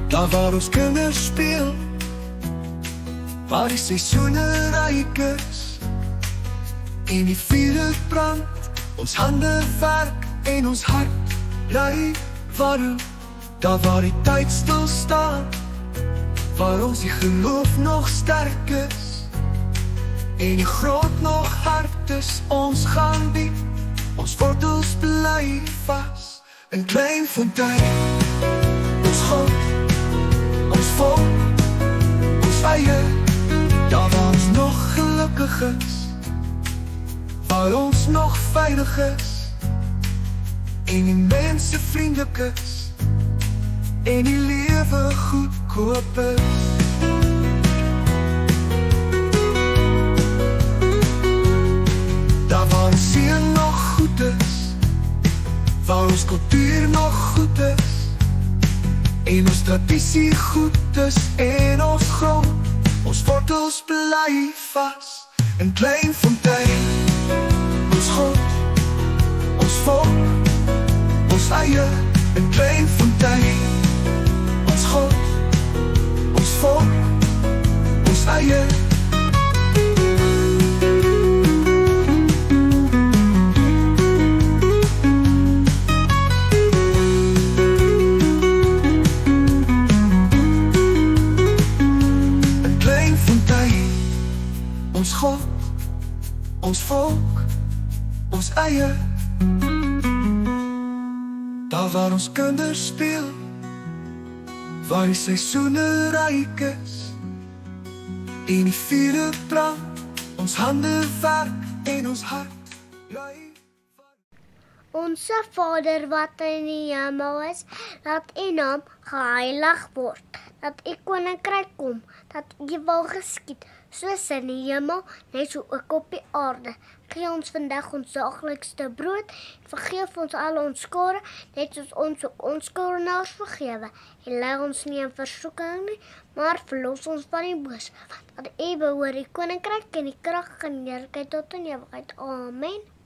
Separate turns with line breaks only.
Daar waar ons kinders speel, waar die seisoene ryk is en die vuur brand, ons hande werk en ons hart ry warm. Daar waar die tyd stil staan, waar ons die geloof nog sterk is en die grond nog hard is, ons gaan diep, ons wortels bly vas in klein fontein. Ons God, ons volk, ons eie, daar waar ons nog gelukkig is, waar ons nog veilig is en die mense vriendelik is en die lewe goedkoop is. Daar waar ons seën nog goed is, waar ons kultuur nog goed is en ons tradisie goed is en ons grond, ons wortels bly vas in klein fontein. Ons God, ons volk, ons eie in klein fontein. Ons God, ons volk, ons eie. Ons God, ons volk, ons eie. Daar waar ons kinders speel, waar die seisoene ryk is en die vuur brand, ons hande werk en ons hart ry.
Onse Vader wat in die hemel is, dat U naam geheilig word, dat U koninkryk kom, dat U wil geskied, soos in die hemel, net so ook op die aarde. Gee ons vandag ons daaglikste brood, en vergeef ons al ons skade, net soos ons ook ons skuldenaars vergewe. En lei ons nie in versoeking nie, maar verlos ons van die bose, want U behoort die koninkryk en die krag en die heerlikheid tot in ewigheid. Amen.